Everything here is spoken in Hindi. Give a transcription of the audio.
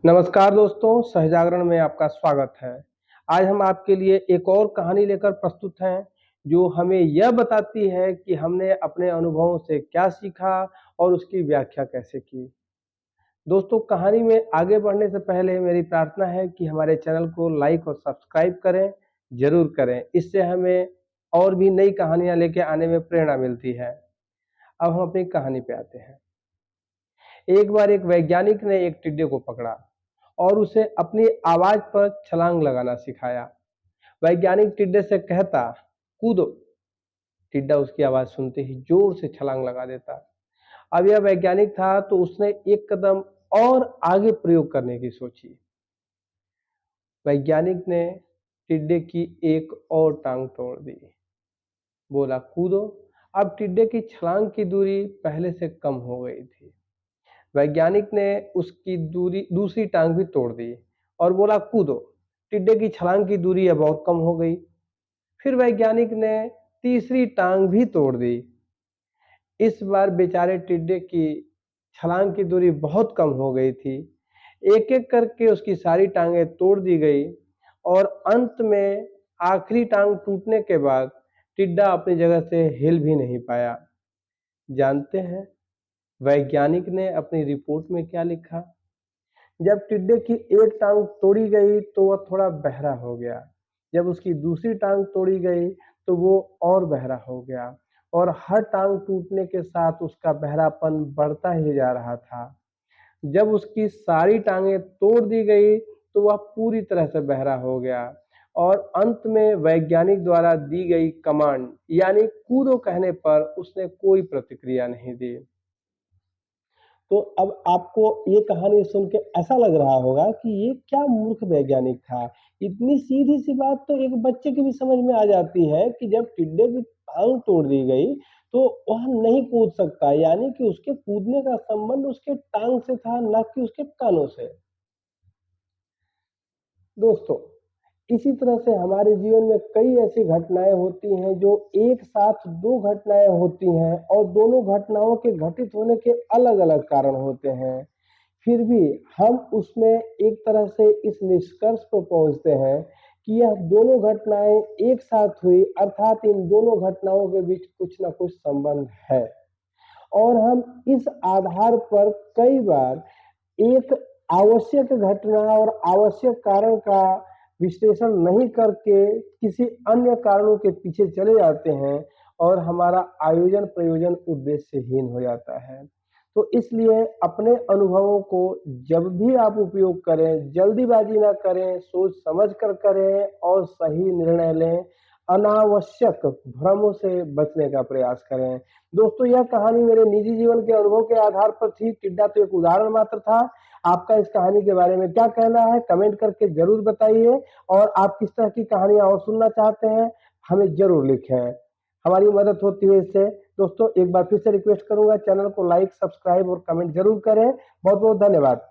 नमस्कार दोस्तों, सहजागरण में आपका स्वागत है। आज हम आपके लिए एक और कहानी लेकर प्रस्तुत हैं, जो हमें यह बताती है कि हमने अपने अनुभवों से क्या सीखा और उसकी व्याख्या कैसे की। दोस्तों, कहानी में आगे बढ़ने से पहले मेरी प्रार्थना है कि हमारे चैनल को लाइक और सब्सक्राइब करें, ज़रूर करें। इससे हमें और भी नई कहानियाँ लेके आने में प्रेरणा मिलती है। अब हम अपनी कहानी पे आते हैं। एक बार एक वैज्ञानिक ने एक टिड्डे को पकड़ा और उसे अपनी आवाज पर छलांग लगाना सिखाया। वैज्ञानिक टिड्डे से कहता, कूदो। टिड्डा उसकी आवाज सुनते ही जोर से छलांग लगा देता। अब यह वैज्ञानिक था तो उसने एक कदम और आगे प्रयोग करने की सोची। वैज्ञानिक ने टिड्डे की एक और टांग तोड़ दी। बोला, कूदो। अब टिड्डे की छलांग की दूरी पहले से कम हो गई थी। वैज्ञानिक ने उसकी दूरी दूसरी टांग भी तोड़ दी और बोला, कूदो। टिड्डे की छलांग की दूरी अब और कम हो गई। फिर वैज्ञानिक ने तीसरी टांग भी तोड़ दी। इस बार बेचारे टिड्डे की छलांग की दूरी बहुत कम हो गई थी। एक एक करके उसकी सारी टांगें तोड़ दी गई और अंत में आखिरी टांग टूटने के बाद टिड्डा अपनी जगह से हिल भी नहीं पाया। जानते हैं वैज्ञानिक ने अपनी रिपोर्ट में क्या लिखा? जब टिड्डे की एक टांग तोड़ी गई तो वह थोड़ा बहरा हो गया। जब उसकी दूसरी टांग तोड़ी गई तो वो और बहरा हो गया और हर टांग टूटने के साथ उसका बहरापन बढ़ता ही जा रहा था। जब उसकी सारी टांगें तोड़ दी गई तो वह पूरी तरह से बहरा हो गया और अंत में वैज्ञानिक द्वारा दी गई कमांड यानी कूदो कहने पर उसने कोई प्रतिक्रिया नहीं दी। तो अब आपको ये कहानी सुन के ऐसा लग रहा होगा कि ये क्या मूर्ख वैज्ञानिक था। इतनी सीधी-सी बात तो एक बच्चे की भी समझ में आ जाती है कि जब टिड्डे की टाँग तोड़ दी गई, तो वह नहीं कूद सकता, यानी कि उसके कूदने का संबंध उसके टाँग से था, ना कि उसके कानों से। दोस्तों, इसी तरह से हमारे जीवन में कई ऐसी घटनाएँ होती हैं जो एक साथ 2 घटनाएँ होती हैं और दोनों घटनाओं के घटित होने के अलग-अलग कारण होते हैं। फिर भी हम उसमें एक तरह से इस निष्कर्ष पर पहुँचते हैं कि यह दोनों घटनाएँ एक साथ हुई, अर्थात इन दोनों घटनाओं के बीच कुछ न कुछ संबंध है। और हम इस आधार पर कई बार एक आवश्यक घटना और आवश्यक कारण का विश्लेषण नहीं करके किसी अन्य कारणों के पीछे चले जाते हैं और हमारा आयोजन प्रयोजन उद्देश्यहीन हो जाता है। तो इसलिए अपने अनुभवों को जब भी आप उपयोग करें, जल्दीबाजी ना करें, सोच समझ कर करें और सही निर्णय लें। अनावश्यक भ्रमों से बचने का प्रयास करें। दोस्तों, यह कहानी मेरे निजी जीवन के अनुभव के आधार पर थी। टिड्डा तो एक उदाहरण मात्र था। आपका इस कहानी के बारे में क्या कहना है? कमेंट करके ज़रूर बताइए और आप किस तरह की कहानियाँ और सुनना चाहते हैं, हमें ज़रूर लिखें। हमारी मदद होती है इससे। दोस्तों, एक बार फिर से रिक्वेस्ट करूँगा, चैनल को लाइक, सब्सक्राइब और कमेंट ज़रूर करें। बहुत-बहुत धन्यवाद।